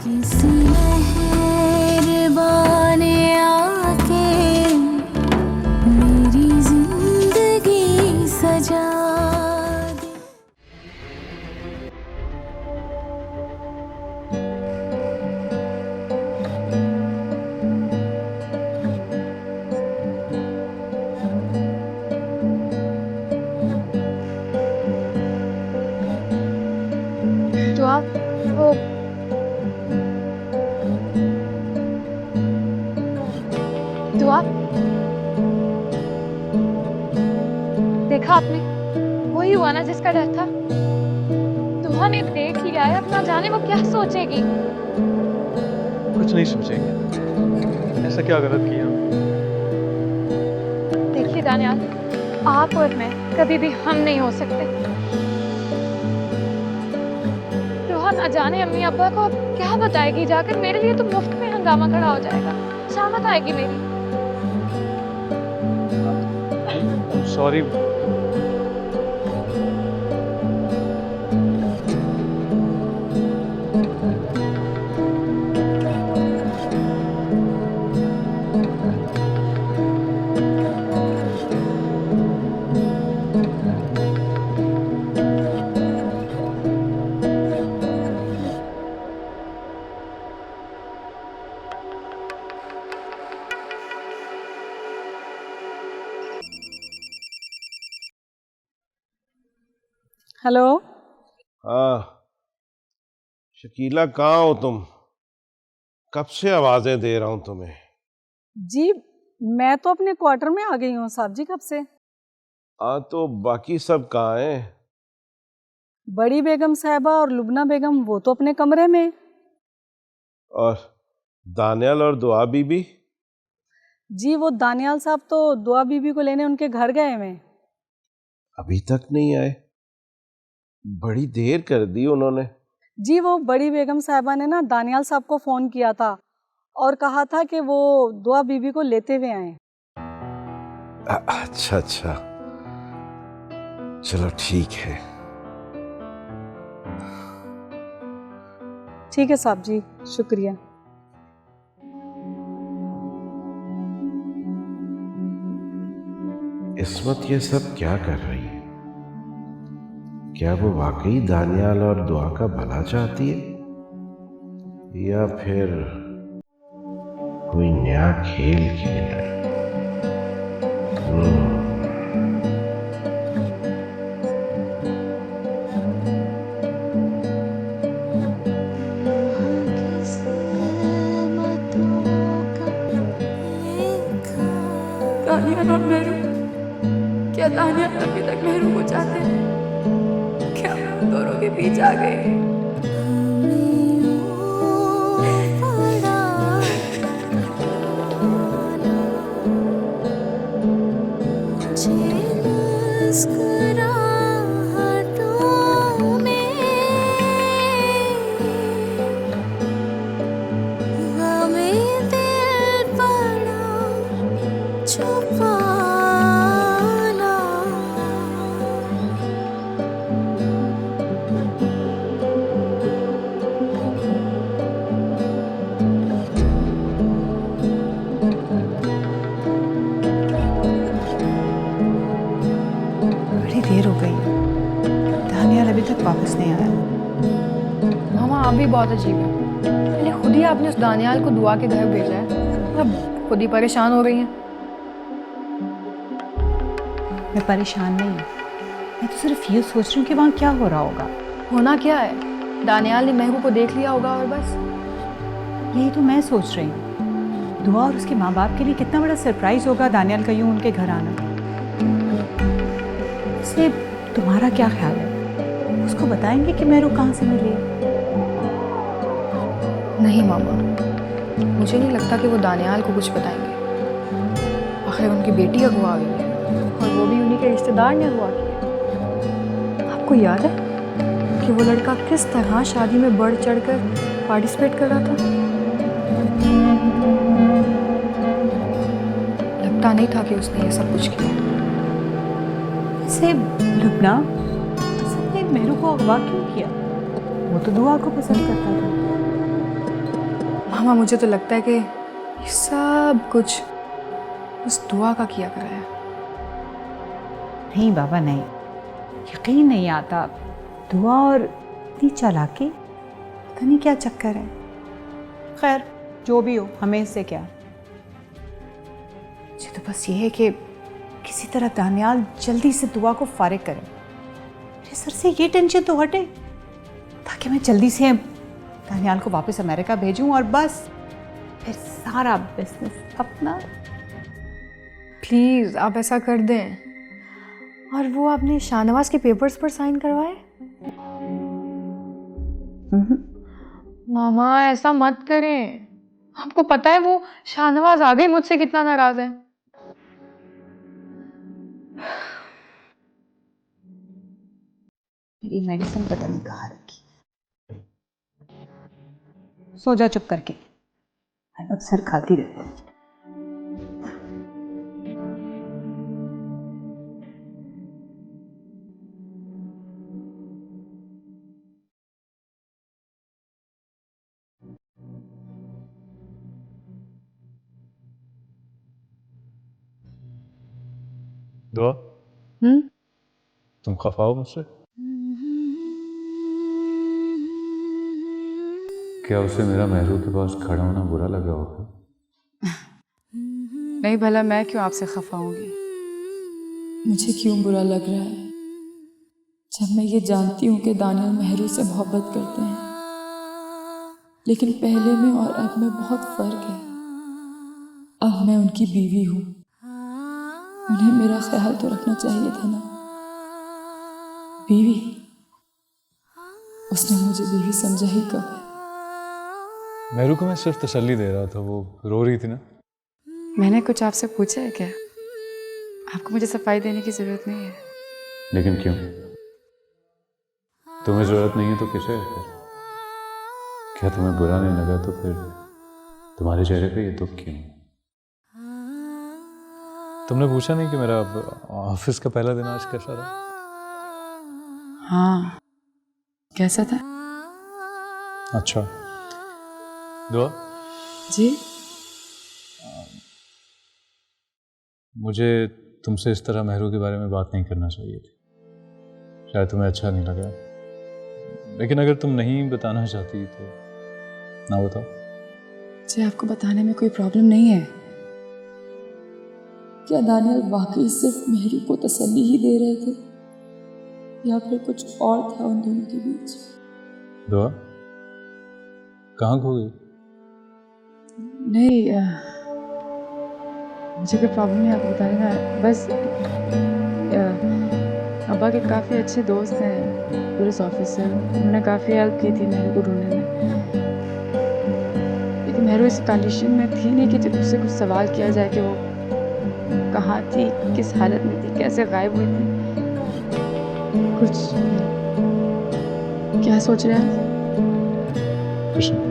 किसी मेहरबान आके मेरी जिंदगी सजा दे। तो आप वो दुआ देखा आपने, वही हुआ ना जिसका डर था। दुआ ने देख लिया है, अपना जाने वो क्या सोचेगी। कुछ नहीं सोचेंगे। ऐसा क्या गलत किया? देखिए दानियाल, आप और मैं कभी भी हम नहीं हो सकते। दुआ ना जाने अम्मी अब्बा को अब क्या बताएगी जाकर। मेरे लिए तो मुफ्त में हंगामा खड़ा हो जाएगा, शामत आएगी मेरी। सॉरी। हेलो। हाँ, शकीला कहाँ हो तुम? कब से आवाजें दे रहा हूं तुम्हें। जी मैं तो अपने क्वार्टर में आ गई हूँ साहब जी कब से। हाँ, तो बाकी सब कहाँ हैं? बड़ी बेगम साहिबा और लुबना बेगम वो तो अपने कमरे में। और दानियाल और दुआ बीबी? जी वो दानियाल साहब तो दुआ बीबी को लेने उनके घर गए हुए। अभी तक नहीं आए? बड़ी देर कर दी उन्होंने। जी वो बड़ी बेगम साहिबा ने ना दानियाल साहब को फ़ोन किया था और कहा था कि वो दुआ बीबी को लेते हुए आए। अच्छा अच्छा, चलो ठीक है। ठीक है साहब जी, शुक्रिया। इस्मत ये सब क्या कर रही है? क्या वो वाकई दानियाल और दुआ का भला चाहती है या फिर कोई नया खेल खेल रही है? दानियाल और मेहरू, क्या दानियाल अभी तक मेहरू को चाहते हैं? क्या मैं उन दोनों के बीच आ गई? बड़ी देर हो गई, दानियाल अभी तक वापस नहीं आया। मामा आप भी बहुत अजीब है। पहले खुद ही आपने उस दानियाल को दुआ के घर भेजा है, अब खुद ही परेशान हो रही हैं। मैं परेशान नहीं हूँ, मैं तो सिर्फ ये सोच रही हूँ कि वहाँ क्या हो रहा होगा। होना क्या है, दानियाल ने महबूब को देख लिया होगा और बस। यही तो मैं सोच रही हूँ। दुआ और उसके माँ बाप के लिए कितना बड़ा सरप्राइज होगा दानियाल का यूँ उनके घर आना। इसलिए तुम्हारा क्या ख्याल है, उसको बताएंगे कि मेहरू कहाँ से मिली है? नहीं मामा, मुझे नहीं लगता कि वो दानियाल को कुछ बताएंगे। आखिर उनकी बेटी अगवा हुई है और वो भी उन्हीं के रिश्तेदार ने अगवा किया। आपको याद है कि वो लड़का किस तरह शादी में बढ़ चढ़कर पार्टिसिपेट कर रहा था? लगता नहीं था कि उसने ये सब कुछ किया। से लुबना असल में मेहरू को अगवा क्यों किया? वो तो दुआ को पसंद करता था। मामा मुझे तो लगता है कि ये सब कुछ उस दुआ का किया करा है। नहीं बाबा नहीं, यकीन नहीं आता। दुआ और इतनी चालाकी, पता नहीं क्या चक्कर है। खैर जो भी हो, हमें इससे क्या। मुझे तो बस ये है कि किसी तरह दानियाल जल्दी से दुआ को फारिग करे। मेरे सर से ये टेंशन तो हटे ताकि मैं जल्दी से दानियाल को वापस अमेरिका भेजूं और बस फिर सारा बिजनेस अपना। प्लीज़ आप ऐसा कर दें। और वो आपने शाहनवाज के पेपर्स पर साइन करवाए? मामा ऐसा मत करें। आपको पता है वो शाहनवाज आगे मुझसे कितना नाराज है। मेरी मेडिसिन पता नहीं कहाँ रखी। सो जा चुप करके, अक्सर खाती रहती है। दुआ, हम्म? तुम खफा हो मुझसे? क्या उसे मेरा मेहरू के पास खड़ा होना बुरा लगा होगा? नहीं भला मैं क्यों आपसे खफा होंगी? मुझे क्यों बुरा लग रहा है जब मैं ये जानती हूँ कि दानियल मेहरू से मोहब्बत करते हैं, लेकिन पहले में और अब में बहुत फर्क है। अब मैं उनकी बीवी हूँ, उन्हें मेरा ख्याल तो रखना चाहिए था ना। बीवी, उसने मुझे बीवी समझा ही कब है। मेहरू को मैं सिर्फ तसल्ली दे रहा था, वो रो रही थी ना। मैंने कुछ आपसे पूछा है क्या? आपको मुझे सफाई देने की जरूरत नहीं है। लेकिन क्यों? तुम्हें जरूरत नहीं है तो किसे है फिर? क्या तुम्हें बुरा नहीं लगा तो फिर तुम्हारे चेहरे पे ये दुख क्यों? तुमने पूछा नहीं कि मेरा ऑफिस का पहला दिन आज कैसा रहा? हाँ, कैसा था? अच्छा। दुआ, जी, मुझे तुमसे इस तरह मेहरू के बारे में बात नहीं करना चाहिए थी। शायद तुम्हें अच्छा नहीं लगा, लेकिन अगर तुम नहीं बताना चाहती तो ना बताओ। मुझे आपको बताने में कोई प्रॉब्लम नहीं है। क्या दानियल वाकई सिर्फ मेहरू को तसल्ली ही दे रहे थे या फिर कुछ और था उन दोनों के बीच? दुआ, कहाँ खो गई? नहीं, मुझे कोई प्रॉब्लम नहीं आपको बताने में। बस अब्बा के काफ़ी अच्छे दोस्त हैं पुलिस ऑफिसर, उन्होंने काफ़ी हेल्प की थी मेहरू को ढूंढने में। लेकिन मेहरू इस कंडीशन में थी नहीं कि जब उससे कुछ सवाल किया जाए कि वो कहाँ थी, किस हालत में थी, कैसे गायब हुई थी। कुछ क्या सोच रहे हैं? कुछ नहीं।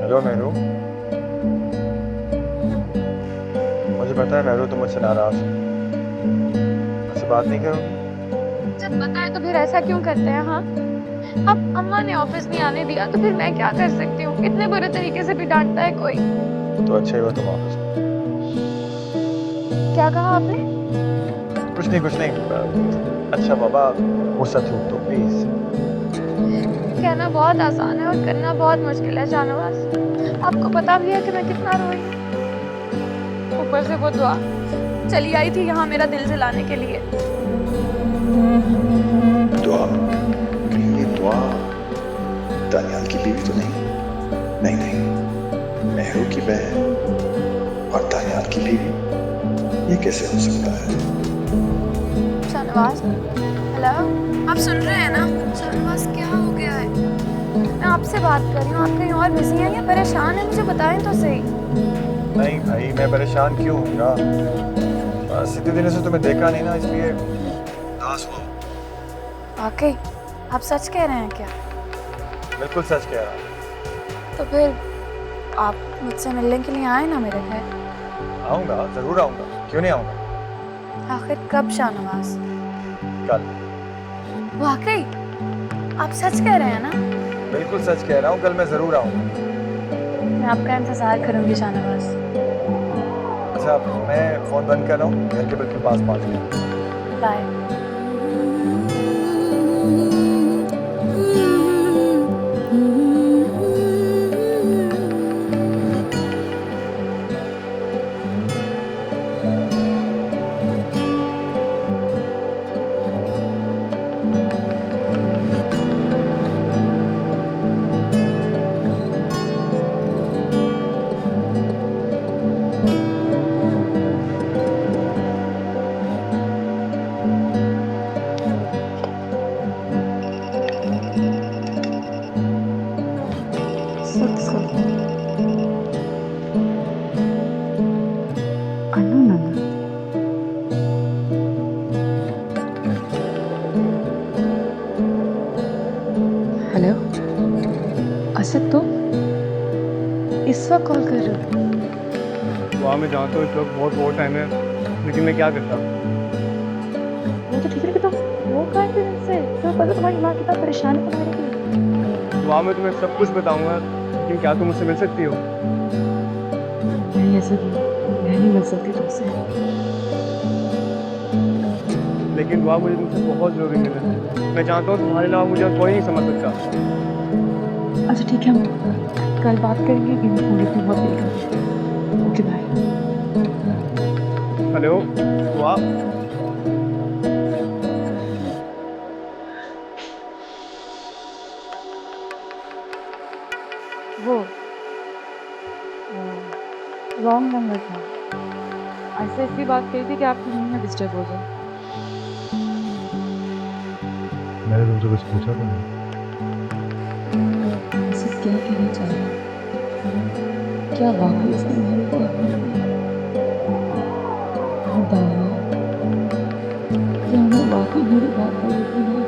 हेलो मेहरू, मुझे पता है मेहरू तुम मुझसे नाराज हो, मुझसे बात नहीं करोगी? जब पता है तो फिर ऐसा क्यों करते हैं? हाँ, अब अम्मा ने ऑफिस नहीं आने दिया तो फिर मैं क्या कर सकती हूँ? इतने बुरे तरीके से भी डांटता है कोई। तो अच्छा ही हुआ तुम ऑफिस में। क्या कहा आपने? कुछ नहीं। अच्छा बाबा, गुस्सा छूट दो प्लीज। कहना बहुत आसान है और करना बहुत मुश्किल है शाहनवाज। आपको पता भी है कि मैं कितना रोई। ऊपर से वो दुआ चली आई थी यहाँ मेरा दिल जलाने के लिए। दुआ? कहीं ये दुआ दानियाल की बीवी तो नहीं? नहीं, मेहरू की बहन और दानियाल की बीवी, ये कैसे हो सकता है? शाहनवाज, हेलो, आप सुन रहे हैं ना? शाहनवाज, क्या हो गया है? मैं आपसे बात कर रही हूँ, आप कहीं और बिजी हैं या परेशान हैं? मुझे बताएं तो सही। नहीं भाई, मैं परेशान क्यों होऊंगा? बस इतने दिनों से तुम्हें देखा नहीं ना, इसलिए उदास हुआ। वाकई आप सच कह रहे हैं क्या? बिल्कुल सच कह रहा हूँ। तो फिर आप मुझसे मिलने के लिए आए ना मेरे घर। आऊँगा, ज़रूर आऊँगा, क्यों नहीं आऊँगा? आखिर कब शाहनवाज? कल। वाकई आप सच कह रहे हैं ना? बिल्कुल सच कह रहा हूँ, कल मैं ज़रूर आऊँगा। मैं आपका इंतजार करूंगी शाहनवाज। अच्छा, मैं फ़ोन बंद कर रहा हूँ, घर के बिल्कुल पास पहुँच गया। बाय। हेलो असद, तुम इस वक्त कॉल कर रहे हो? वहाँ मैं जानता हूँ इस वक्त बहुत टाइम है, लेकिन मैं क्या करता? वो तो ठीक है, लेकिन तुम वो कहाँ थे से? तो पता तुम्हारी माँ कितना परेशान है तुम्हारे लिए। वहाँ मैं तुम्हें सब कुछ बताऊंगा, लेकिन क्या तुम मुझसे मिल सकती हो? नहीं असद, मैं नहीं मिल सकती तुमसे। लेकिन वहाँ मुझे तुमसे बहुत जरूरी मिलना है। मैं जानता हूँ तुम्हारे अलावा मुझे और कोई नहीं समझ सकता। अच्छा ठीक है, हम कल बात करेंगे कि मुझे तुम बहुत देर कर। Okay bye. हेलो वाह, वो रॉन्ग नंबर था। ऐसे ऐसी बात कही थी कि आपकी नींद में डिस्टर्ब हो जाए। मैंने तुमसे कुछ पूछा था नहीं। असद क्या कहना चाह रहा है? क्या वाकई इसने मेरे को दावा? क्या मैं वाकई मेरी बात पर यकीन है?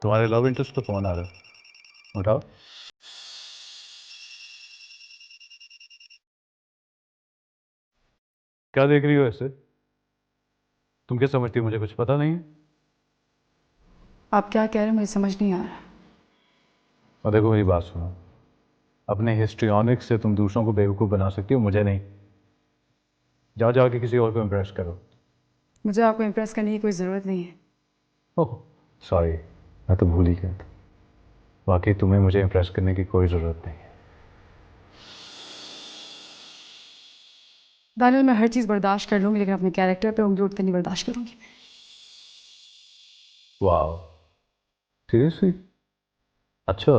तुम्हारे लव इंटरेस्ट पे फोन आ रहा है, उठाओ। क्या देख रही हो ऐसे? तुम क्या समझती हो मुझे कुछ पता नहीं है? आप क्या कह रहे हैं मुझे समझ नहीं आ रहा। और देखो मेरी बात सुनो, अपने हिस्ट्रियोनिक्स से तुम दूसरों को बेवकूफ़ बना सकती हो, मुझे नहीं। जाओ जाके किसी और को इम्प्रेस करो। मुझे आपको इम्प्रेस करने की कोई ज़रूरत नहीं है। ओह सॉरी, मैं तो भूल ही गया था। वाकई तुम्हें मुझे इम्प्रेस करने की कोई ज़रूरत नहीं है। दानियल, मैं हर चीज़ बर्दाश्त कर लूँगी, लेकिन अपने कैरेक्टर पे उंगली उठते नहीं बर्दाश्त करूँगी। वाह, सीरियसली? अच्छा,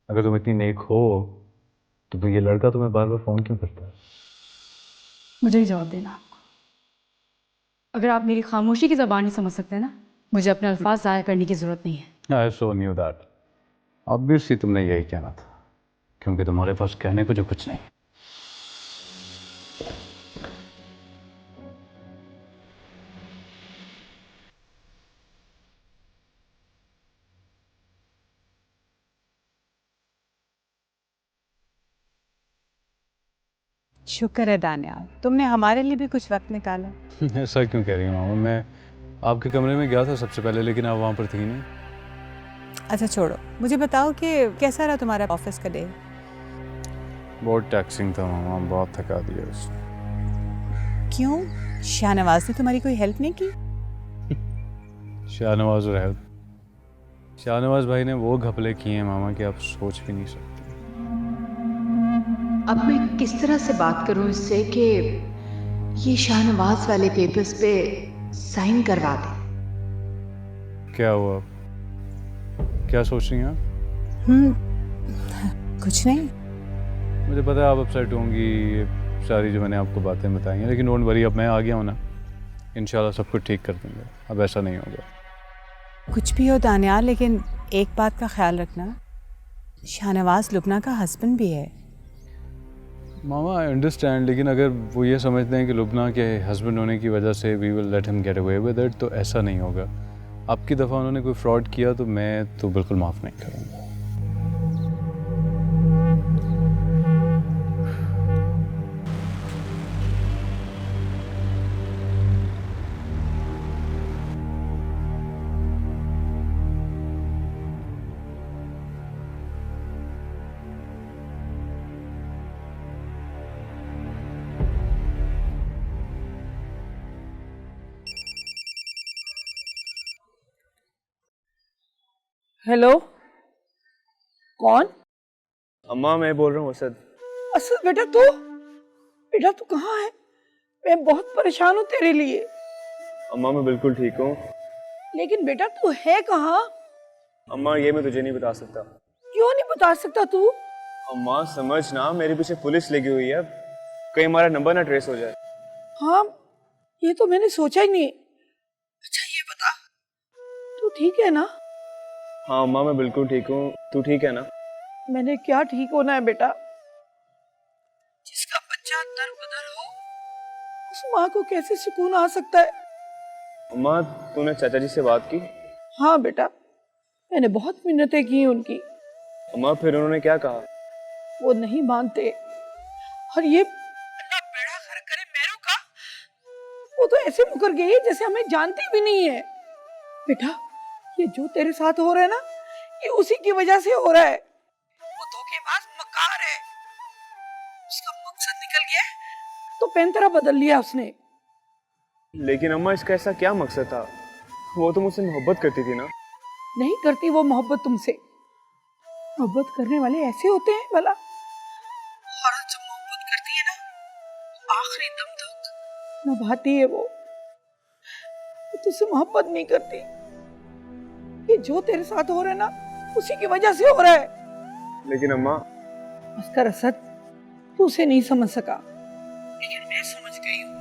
अगर तुम इतनी नेक हो तो ये लड़का तुम्हें बार बार फ़ोन क्यों करता है? मुझे ही जवाब देना आपको। अगर आप मेरी खामोशी की ज़बान नहीं समझ सकते ना, मुझे अपने अल्फाज ज़ाया करने की ज़रूरत नहीं है। आई सो न्यू दैट। ऑब्वियसली तुमने यही कहना था, क्योंकि तुम्हारे पास कहने को जो कुछ नहीं। शुक्र है दानियाल, तुमने हमारे लिए भी कुछ वक्त निकाला। ऐसा क्यों कह रही हो मामा? मैं आपके कमरे में गया था सबसे पहले, लेकिन आप वहाँ पर थी नहीं। अच्छा छोड़ो, मुझे बताओ कि कैसा रहा तुम्हारा ऑफिस का डे? बहुत टैक्सिंग था मामा, बहुत थका दिया उसने। क्यों, शाहनवाज ने तुम्हारी कोई हेल्प नहीं की? शाहनवाज और हेल्प, शाहनवाज भाई ने वो घपले किए हैं मामा कि आप सोच भी नहीं सकते। अब मैं किस तरह से बात करूं इससे कि ये शाहनवाज वाले पेपर्स पे साइन करवा दे? क्या हुआ, क्या सोच रही हैं आप? कुछ नहीं। मुझे पता है आप अपसेट होंगी, ये सारी जो मैंने आपको बातें बताई हैं, लेकिन डोंट वरी, अब मैं आ गया हूँ ना, इंशाल्लाह सब कुछ ठीक कर देंगे, अब ऐसा नहीं होगा। कुछ भी हो दानियाल, लेकिन एक बात का ख्याल रखना, शाहनवाज लुबना का हस्बैंड भी है। मामा आई अंडरस्टैंड, लेकिन अगर वो ये समझते हैं कि लुबना के हस्बैंड होने की वजह से we will let him get away with it, तो ऐसा नहीं होगा। आपकी दफ़ा उन्होंने कोई फ्रॉड किया तो मैं तो बिल्कुल माफ़ नहीं करूँगा। हेलो, कौन? अम्मा मैं बोल रहा हूँ असद। असद बेटा तू कहाँ है? मैं बहुत परेशान हूँ तेरे लिए। अम्मा मैं बिल्कुल ठीक हूँ। लेकिन बेटा तू है कहाँ? अम्मा ये मैं तुझे नहीं बता सकता। क्यों नहीं बता सकता तू? अम्मा समझ ना, मेरे पीछे पुलिस लगी हुई है, कहीं हमारा नंबर ना ट्रेस हो जाए। हाँ, ये तो मैंने सोचा ही नहीं। अच्छा ये बता, तू ठीक है ना? हाँ अम्मा मैं बिल्कुल ठीक हूँ, तू ठीक है ना? मैंने क्या ठीक होना है बेटा, जिसका बच्चा दर-बदर हो उस माँ को कैसे सुकून आ सकता है? अम्मा तूने चाचा जी से बात की? हाँ बेटा, मैंने बहुत मिन्नतें की उनकी। अम्मा फिर उन्होंने क्या कहा? वो नहीं मानते, और ये अल्लाह बेड़ा खर करे मेरू का, वो तो ऐसे मुकर गई है जैसे हमें जानती भी नहीं है। बेटा ये जो तेरे साथ हो रहा है ना, ये उसी की वजह से हो रहा है। वो धोखेबाज मक्कार है, उसका मकसद निकल गया तो पैंतरा बदल लिया उसने। लेकिन अम्मा इसका ऐसा क्या मकसद था? वो तो मुझसे मोहब्बत करती थी ना? नहीं करती वो मोहब्बत तुमसे। मोहब्बत करने वाले ऐसे होते हैं भला? औरत जब मोहब्बत करती है ना, आखिरी दम तक निभाती है वो तुझसे मोहब्बत नहीं करती। ये जो तेरे साथ हो रहा है ना, उसी की वजह से हो रहा है। लेकिन अम्मा अस्कर असद, तू उसे नहीं समझ सका, लेकिन मैं समझ गई हूँ।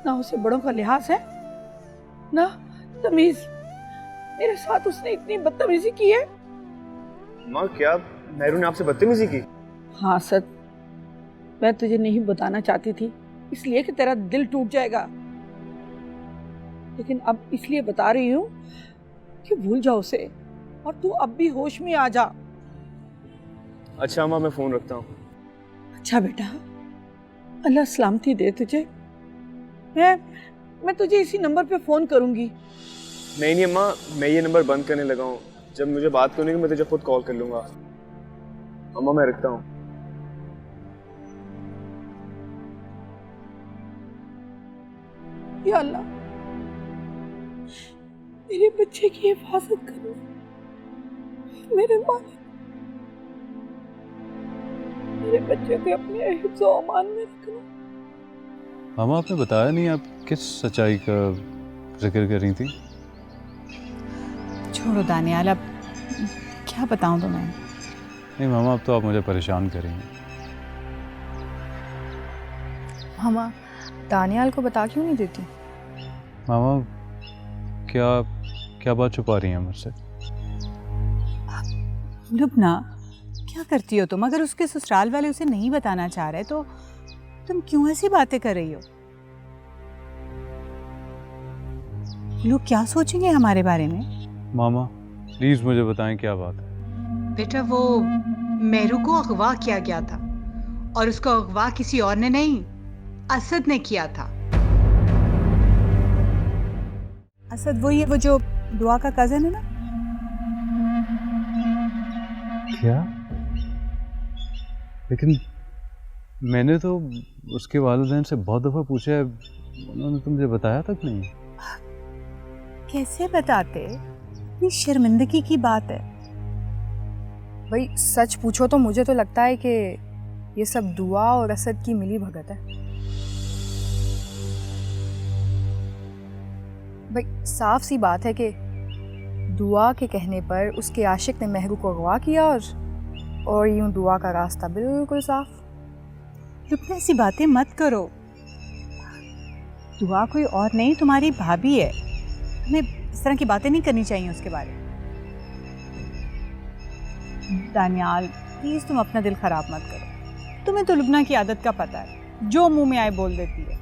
ना उसे बड़ों का लिहाज है, ना तमीज। मेरे साथ उसने इतनी बदतमीजी की है। अम्मा क्या मेहरू ने आपसे बदतमीजी की? हाँ असद, मैं तुझे नहीं बताना चाहती थी, इसलिए कि तेरा दिल टूट जाएगा, लेकिन अब इसलिए बता रही हूँ कि भूल जाओ उसे, और तू अब भी होश में आ जा। अच्छा अम्मा मैं फोन रखता हूँ। अच्छा बेटा, अल्लाह सलामती दे तुझे। मैं तुझे इसी नंबर पे फोन करूंगी। नहीं अम्मा, मैं ये नंबर बंद करने लगा हूँ, जब मुझे बात करनी है मैं तुझे खुद कॉल कर लूंगा। अम्मा मैं रखता हूँ। या अल्लाह, मेरे बच्चे की हिफाजत करो, मेरे मालिक, मेरे बच्चे को अपने हिफ्ज़ व अमान में रखना। मामा आपने बताया नहीं आप किस सच्चाई का जिक्र कर रही थी? छोड़ो दानियाल, अब क्या बताऊं तुम्हें। नहीं मामा, अब तो आप मुझे परेशान करेंगे। मामा दानियाल को बता क्यों नहीं देती? मामा क्या बात छुपा रही हैं मुझसे? लुबना क्या करती हो तुम? अगर उसके ससुराल वाले उसे नहीं बताना चाह रहे तो तुम क्यों ऐसी बातें कर रही हो? लोग क्या सोचेंगे हमारे बारे में? मामा प्लीज मुझे बताएं क्या बात है। बेटा वो मेहरू को अगवा किया गया था, और उसको अगवा किसी और ने नहीं, असद ने किया था। असद वही है, वो जो दुआ का कजन है ना। क्या? लेकिन मैंने तो उसके वालिदैन से बहुत दफ़ा पूछा है, उन्होंने तो मुझे बताया तक नहीं। कैसे बताते? इतनी शर्मिंदगी की बात है। भाई सच पूछो तो मुझे तो लगता है कि ये सब दुआ और असद की मिली भगत है। भाई साफ सी बात है कि दुआ के कहने पर उसके आशिक ने महरू को अगवा किया और यूं दुआ का रास्ता बिल्कुल साफ। लुब्ना ऐसी बातें मत करो। दुआ कोई और नहीं, तुम्हारी भाभी है। हमें इस तरह की बातें नहीं करनी चाहिए उसके बारे में। दानियाल प्लीज तुम अपना दिल खराब मत करो। तुम्हें तो लुब्ना की आदत का पता है, जो मुंह में आए बोल देती है।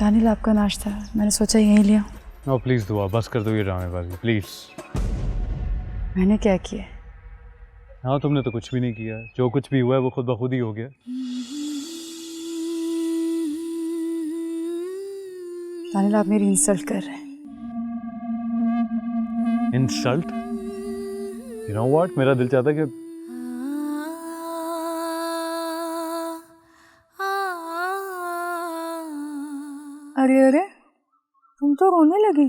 दानिल आपका नाश्ता मैंने सोचा यहीं लिया। नो प्लीज़ दुआ, बस कर दो ये ड्रामेबाजी प्लीज़। मैंने क्या किया? हाँ तुमने तो कुछ भी नहीं किया, जो कुछ भी हुआ है वो खुद ब खुद ही हो गया। दानिल आप मेरी इंसल्ट कर रहे हैं। इंसल्ट? यू नो व्हाट, मेरा दिल चाहता है कि अरे अरे तुम तो रोने लगी।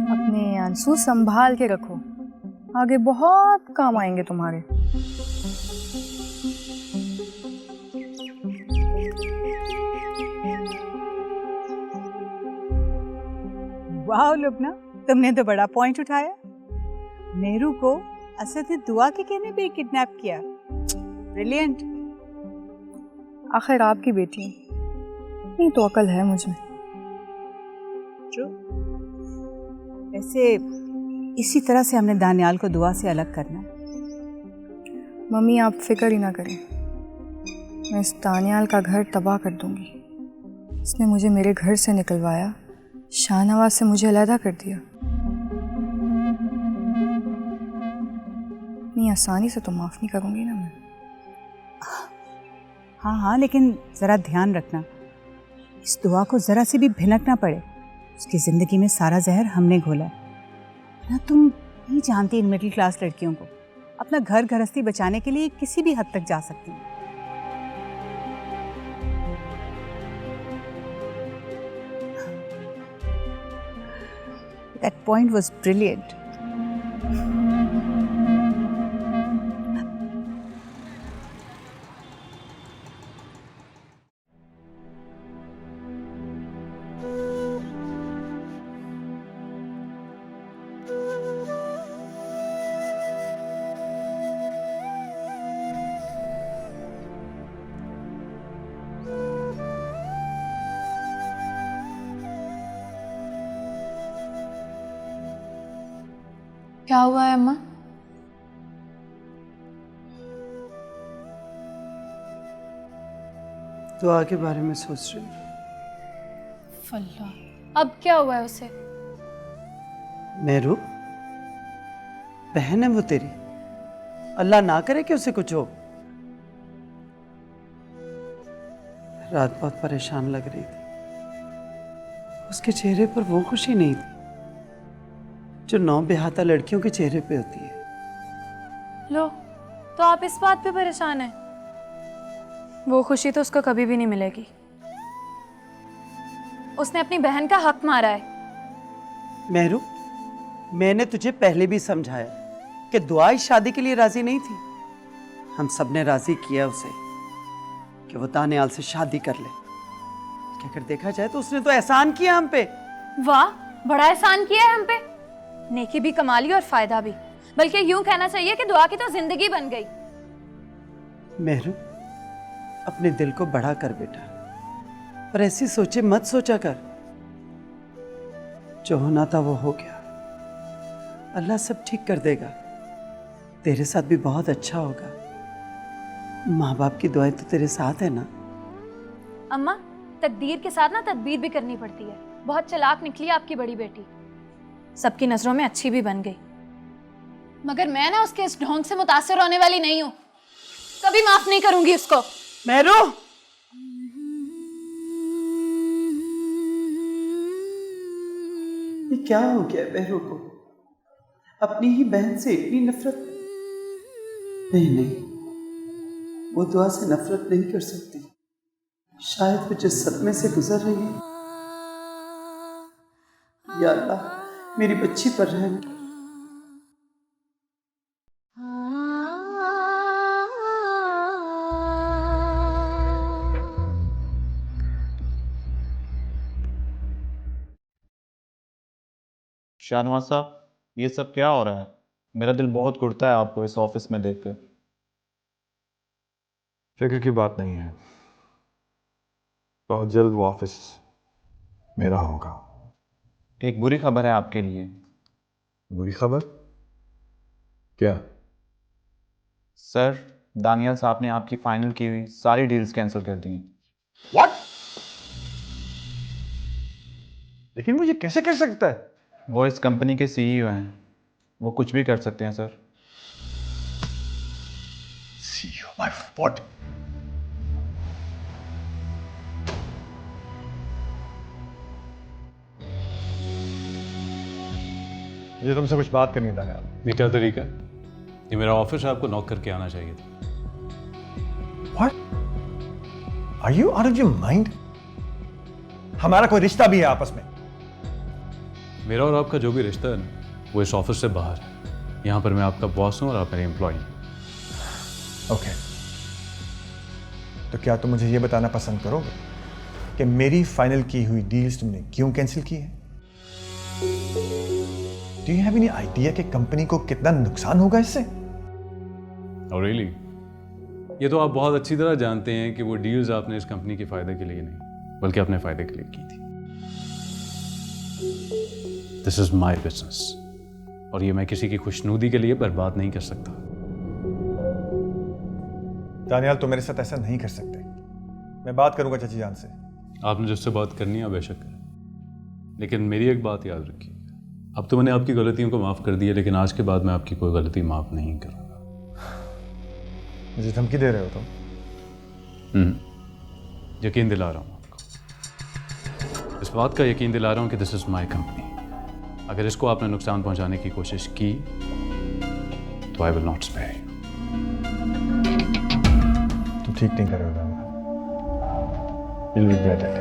अपने आंसू संभाल के रखो, आगे बहुत काम आएंगे तुम्हारे। वाह लुब्ना, तुमने तो बड़ा पॉइंट उठाया। नेहरू को असद ने दुआ के कहने पे किडनैप किया। ब्रिलियंट। आखिर आपकी बेटी नहीं तो अकल है मुझ में। ट्रू। वैसे इसी तरह से हमने दानियाल को दुआ से अलग करना है। मम्मी आप फिक्र ही ना करें, मैं इस दानियाल का घर तबाह कर दूंगी। इसने मुझे मेरे घर से निकलवाया, शाहनवाज से मुझे अलहदा कर दिया। इतनी आसानी से तो माफ़ नहीं करूंगी ना मैं। हाँ हाँ, लेकिन ज़रा ध्यान रखना, इस दुआ को ज़रा से भी भिनक ना पड़े। उसकी ज़िंदगी में सारा जहर हमने घोला है ना। तुम नहीं जानती इन मिडिल क्लास लड़कियों को, अपना घर गृहस्थी बचाने के लिए किसी भी हद तक जा सकती हैं। That point was brilliant. क्या हुआ है अम्मा? दुआ के बारे में सोच रही हूँ। फल्ला, अब क्या हुआ है उसे? नेहरू, बहन है वो तेरी, अल्लाह ना करे कि उसे कुछ हो। रात बहुत परेशान लग रही थी, उसके चेहरे पर वो खुशी नहीं थी जो नौ बेहाता लड़कियों के चेहरे पे होती है। लो, तो आप इस बात पे परेशान हैं? वो खुशी तो उसको कभी भी नहीं मिलेगी। उसने अपनी बहन का हक मारा है। मेहरू, मैंने तुझे पहले भी समझाया कि दुआ इस शादी के लिए राजी नहीं थी। हम सब ने राजी किया उसे कि वो दानियाल से शादी कर ले। क्या अगर देखा जाए तो उसने तो एहसान किया हम पे। वाह, बड़ा एहसान किया है हम पे। नेकी भी कमा ली और फायदा भी, बल्कि यूं कहना चाहिए कि दुआ की तो जिंदगी बन गई। मेहरू, अपने दिल को बड़ा कर बेटा, पर ऐसी सोचे मत सोचा कर। जो होना था वो हो गया, अल्लाह सब ठीक कर देगा। तेरे साथ भी बहुत अच्छा होगा। माँ बाप की दुआएं तो तेरे साथ है ना। अम्मा, तकदीर के साथ ना तदबीर भी करनी पड़ती है। बहुत चालाक निकली आपकी बड़ी बेटी, सबकी नजरों में अच्छी भी बन गई। मगर मैं ना उसके इस ढोंग से मुतासिर होने वाली नहीं हूँ। कभी माफ नहीं करूंगी उसको। मेहरू, ये क्या हो गया बहरों को? अपनी ही बहन से इतनी नफरत? नहीं नहीं, वो दुआ से नफरत नहीं कर सकती। शायद वो जिस सदमे से गुजर रही है। या अल्लाह मेरी बच्ची पर रहम कर। शाहनवाज साहब, ये सब क्या हो रहा है? मेरा दिल बहुत घुटता है आपको इस ऑफिस में देखकर। फिक्र की बात नहीं है, बहुत जल्द वो ऑफिस मेरा होगा। एक बुरी खबर है आपके लिए। बुरी खबर? क्या? सर, दानियल साहब ने आपकी फाइनल की हुई सारी डील्स कैंसिल कर दी हैं। What? लेकिन वो ये कैसे कर सकता है? वो इस कंपनी के सीईओ हैं, वो कुछ भी कर सकते हैं सर। CEO, my what? मुझे तुमसे कुछ बात करनी था यार। ये क्या तरीका है? ये मेरा ऑफिस है, आपको नॉक करके आना चाहिए था। What? Are you out of your mind? हमारा कोई रिश्ता भी है आपस में। मेरा और आपका जो भी रिश्ता है ना, वो इस ऑफिस से बाहर है। यहाँ पर मैं आपका बॉस हूँ और आप मेरे एम्प्लॉय हैं। ओके, तो क्या तुम मुझे ये बताना पसंद करोगे कि मेरी फाइनल की हुई डील्स तुमने क्यों कैंसिल की है? Do you have any idea कि कंपनी को कितना नुकसान होगा इससे? और रियली, ये तो आप बहुत अच्छी तरह जानते हैं कि वो डील्स आपने इस कंपनी के फायदे के लिए नहीं, बल्कि अपने फायदे के लिए की थी। दिस इज माई बिजनेस, और ये मैं किसी की खुशनुदी के लिए बर्बाद नहीं कर सकता। दानियाल, तुम मेरे साथ ऐसा नहीं कर सकते। मैं बात करूंगा चाची जान से। आपने जिससे बात करनी है बेशक करें, लेकिन मेरी एक बात याद रखिए, अब तो मैंने आपकी गलतियों को माफ़ कर दिया, लेकिन आज के बाद मैं आपकी कोई गलती माफ़ नहीं करूँगा। मुझे धमकी दे रहे हो तुम? यकीन दिला रहा हूँ आपको, इस बात का यकीन दिला रहा हूँ कि दिस इज़ माई कंपनी। अगर इसको आपने नुकसान पहुँचाने की कोशिश की तो I will not spare you. तुम ठीक नहीं कर रहे हो, you'll regret it.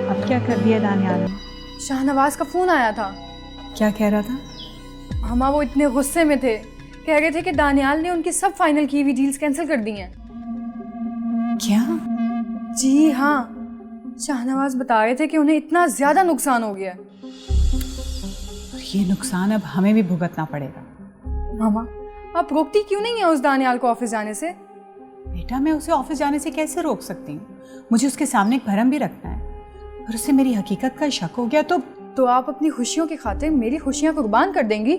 अब क्या कर दिया दानियाल ने? शाहनवाज का फ़ोन आया था। क्या कह रहा था? मामा वो इतने गुस्से में थे, कह रहे थे कि दानियाल ने उनकी सब फाइनल की हुई डील्स कैंसिल कर दी हैं। क्या? जी हाँ, शाहनवाज बता रहे थे कि उन्हें इतना ज़्यादा नुकसान हो गया है। ये नुकसान अब हमें भी भुगतना पड़ेगा। मामा, आप रोकती क्यों नहीं है उस दानियाल को ऑफिस जाने से? बेटा, मैं उसे ऑफिस जाने से कैसे रोक सकती हूँ? मुझे उसके सामने एक भरम भी रखना है, और उससे मेरी हकीकत का शक हो गया तो आप अपनी खुशियों की खातिर मेरी खुशियाँ कुर्बान कर देंगी?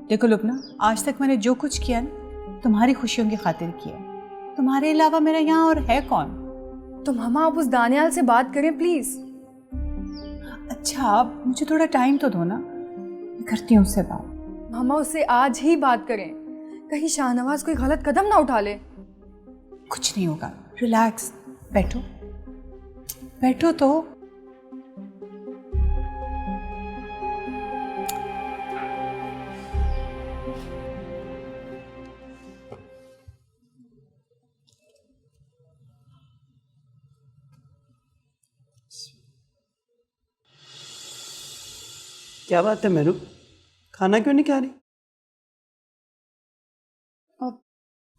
देखो लुबना, आज तक मैंने जो कुछ किया ना, तुम्हारी खुशियों की खातिर किया। तुम्हारे अलावा मेरा यहाँ और है कौन? तो मामा, आप उस दानियाल से बात करें प्लीज। अच्छा, आप मुझे थोड़ा टाइम तो दो ना, मैं करती हूँ उससे बात। मामा, उससे आज ही बात करें, कहीं शाहनवाज कोई गलत कदम ना उठा ले। कुछ नहीं होगा, रिलैक्स, बैठो बैठो तो। क्या बात है मेरू, खाना क्यों नहीं खा रही?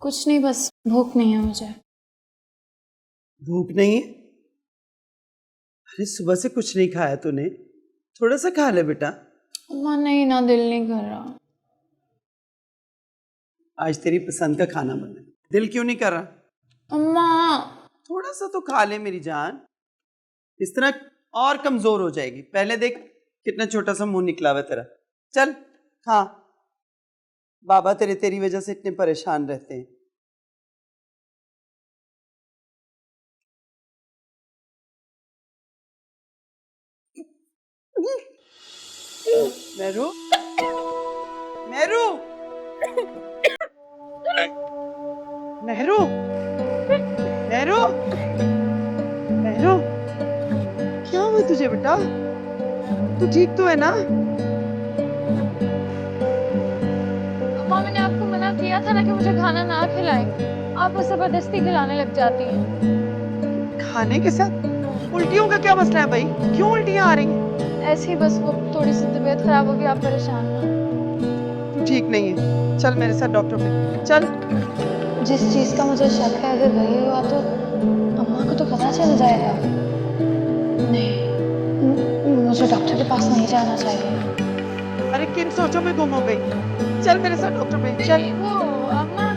कुछ नहीं, बस भूख नहीं है मुझे। भूख नहीं है? अरे सुबह से कुछ नहीं खाया तूने, थोड़ा सा खा ले बेटा। अम्मा नहीं ना, दिल नहीं कर रहा। आज तेरी पसंद का खाना बना है। दिल क्यों नहीं कर रहा? अम्मा थोड़ा सा तो खा ले मेरी जान, इस तरह और कमजोर हो जाएगी। पहले देख कितना छोटा सा मुंह निकला हुआ तेरा। चल खा, बाबा तेरी वजह से इतने परेशान रहते हैं। मेरू, मेरू, मेहरू, मेरू, मेहरू, क्या हुआ तुझे बेटा? तू ठीक तो है ना? अम्मा मैंने आपको मना किया था ना कि मुझे खाना ना खिलाएं। आप बस जबरदस्ती खिलाने लग जाती हैं। खाने के साथ उल्टियों का क्या मसला है भाई? क्यों उल्टियां आ रही हैं? ऐसे ही बस वो थोड़ी सी तबीयत खराब होगी, आप परेशान ना हो। तू ठीक नहीं है, चल मेरे साथ डॉक्टर पे चल। जिस चीज़ का मुझे शक है अगर वही हुआ तो अम्मा को तो पता चल जाएगा। नहीं, मुझे डॉक्टर के पास नहीं जाना चाहिए। अरे किन सोचों में गुम हो गई? चल मेरे साथ डॉक्टर पे चल। वो अम्मा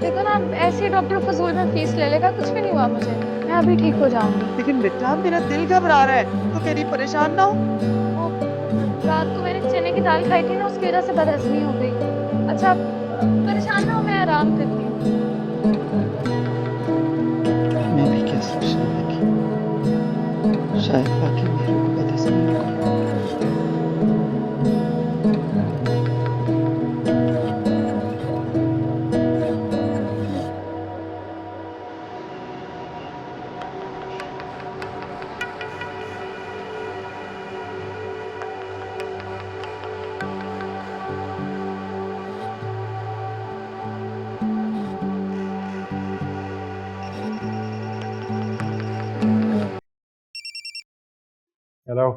देखो ना, ऐसे ही डॉक्टर फजूल में फीस ले लेगा, कुछ भी नहीं हुआ मुझे, मैं अभी ठीक हो जाऊंगी। लेकिन बेटा मेरा दिल घबरा रहा है, तो कह रही परेशान ना हो। रात को मैंने चने की दाल खाई थी ना, उसकी वजह से बदहजमी हो गई। अच्छा परेशान ना हो, मैं आराम करती हूँ। मैं भी क्या सोचने लगी, शायद बाकी मेरे को बदहजमी हो गई। हेलो।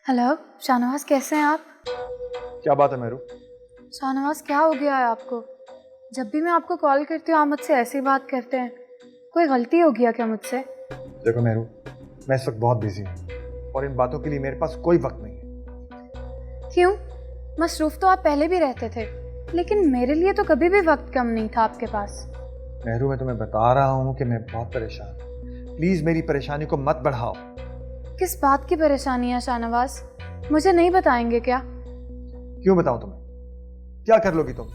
हेलो शाहनवाज, कैसे हैं आप? क्या बात है मेरू? शाहनवाज क्या हो गया है आपको? जब भी मैं आपको कॉल करती हूँ आप मुझसे ऐसी बात करते हैं। कोई गलती हो गया क्या मुझसे? देखो मेरू, मैं इस वक्त बहुत बिजी हूँ और इन बातों के लिए मेरे पास कोई वक्त नहीं है। क्यों? मसरूफ तो आप पहले भी रहते थे, लेकिन मेरे लिए तो कभी भी वक्त कम नहीं था आपके पास। मेहरू, मैं तुम्हें बता रहा हूँ कि मैं बहुत परेशान हूँ। प्लीज मेरी परेशानी को मत बढ़ाओ। किस बात की परेशानी है शाहनवाज? मुझे नहीं बताएंगे क्या? क्यों बताऊं तुम्हें? क्या कर लोगी तुम?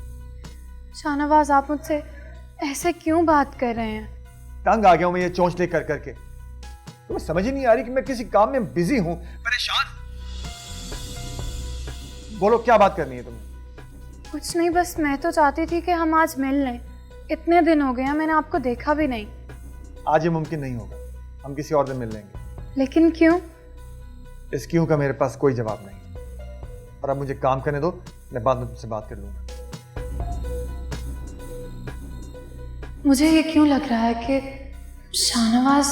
शाहनवाज आप मुझसे ऐसे क्यों बात कर रहे हैं? तंग आ गया हूं मैं ये चोंचले कर करके। तुम्हें समझ ही नहीं आ रही कि मैं किसी काम में बिजी हूं, परेशान हूं। बोलो क्या बात करनी है तुम्हें? कुछ नहीं, बस मैं तो चाहती थी कि हम आज मिल लें। इतने दिन हो गए हैं, मैंने आपको देखा भी नहीं। आज ये मुमकिन नहीं होगा, हम किसी और दिन मिल लेंगे। लेकिन क्यों? इस क्यों का मेरे पास कोई जवाब नहीं। और अब मुझे काम करने दो, मैं बाद में तुमसे बात कर लूंगा। मुझे ये क्यों लग रहा है कि शाहनवाज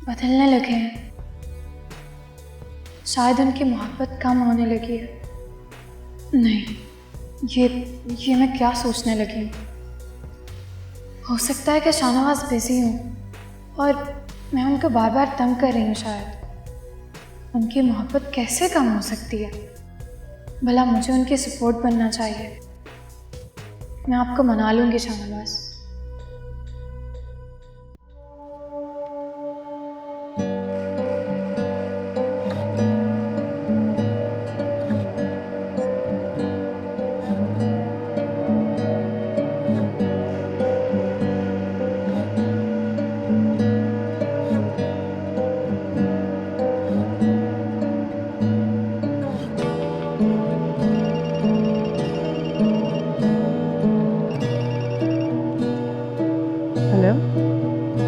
बदलने लगे हैं। शायद उनकी मोहब्बत कम होने लगी है। नहीं, ये मैं क्या सोचने लगी हूँ? हो सकता है कि शाहनवाज बिजी हूँ और मैं उनको बार बार तंग कर रही हूँ। शायद उनकी मोहब्बत कैसे कम हो सकती है? भला मुझे उनकी सपोर्ट बनना चाहिए। मैं आपको मना लूँगी शाहनवाज।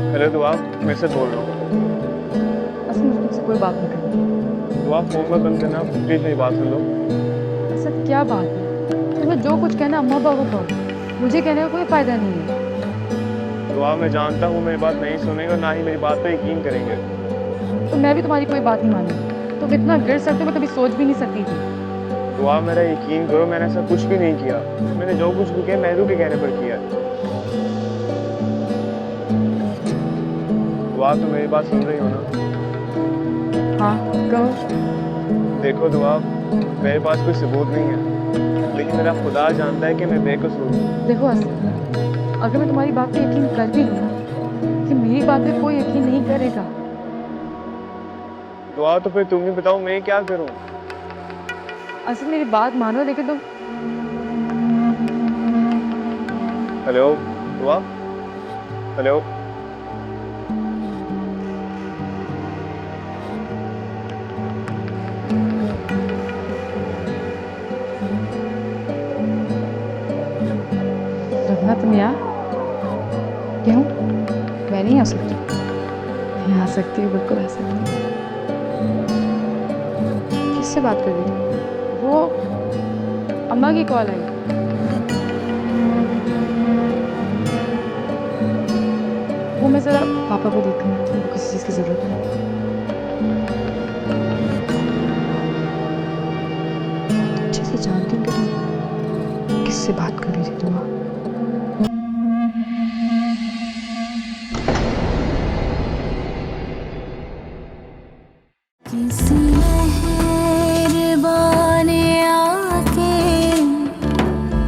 हेलो दुआ, मैं से बोल रहा हूँ। असद मुझे तुमसे कोई बात नहीं करनी। दुआ फोन मत बंद करना, प्लीज मेरी बात सुन लो। असद क्या बात है? तुम्हें जो कुछ कहना अम्मा बाबू कहो, मुझे कहने का कोई फायदा नहीं है। दुआ मैं जानता हूँ मेरी बात नहीं सुनेगा और ना ही मेरी बात पर यकीन करेंगे। तो मैं भी तुम्हारी कोई बात नहीं मानी। तुम इतना गिर सकते मैं कभी सोच भी नहीं सकती थी। दुआ मेरा यकीन करो, मैंने ऐसा कुछ भी नहीं किया। मैंने जो कुछ भी किया मेहरू के कहने पर किया। दुआ तो मेरी बात सुन रही हो ना? हाँ कहो। देखो दुआ, मेरे पास कोई सबूत नहीं है, लेकिन मेरा खुदा जानता है कि मैं बेकसूर हूँ। देखो असद, अगर मैं तुम्हारी बात पे यकीन कर भी लूँ ना, कि मेरी बात पे कोई यकीन नहीं करेगा। दुआ तो फिर तुम ही बताओ मैं क्या करूँ। असद मेरी बात मानो, लेकिन तुम हेलो दुआ, हेलो। रखना तुम यहाँ क्यों? मैं नहीं आ सकती? नहीं आ सकती हूँ, बिल्कुल आ सकती हूँ। किससे बात कर रही थी? वो अम्मा की कॉल आई। वो मैं ज़रा पापा को देखूँ, उनको किसी चीज़ की ज़रूरत है। अच्छे से जानती हूँ कि तुम किससे बात कर रही थी दुआ। किसी मेहरबान आके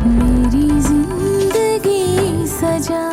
मेरी जिंदगी सजा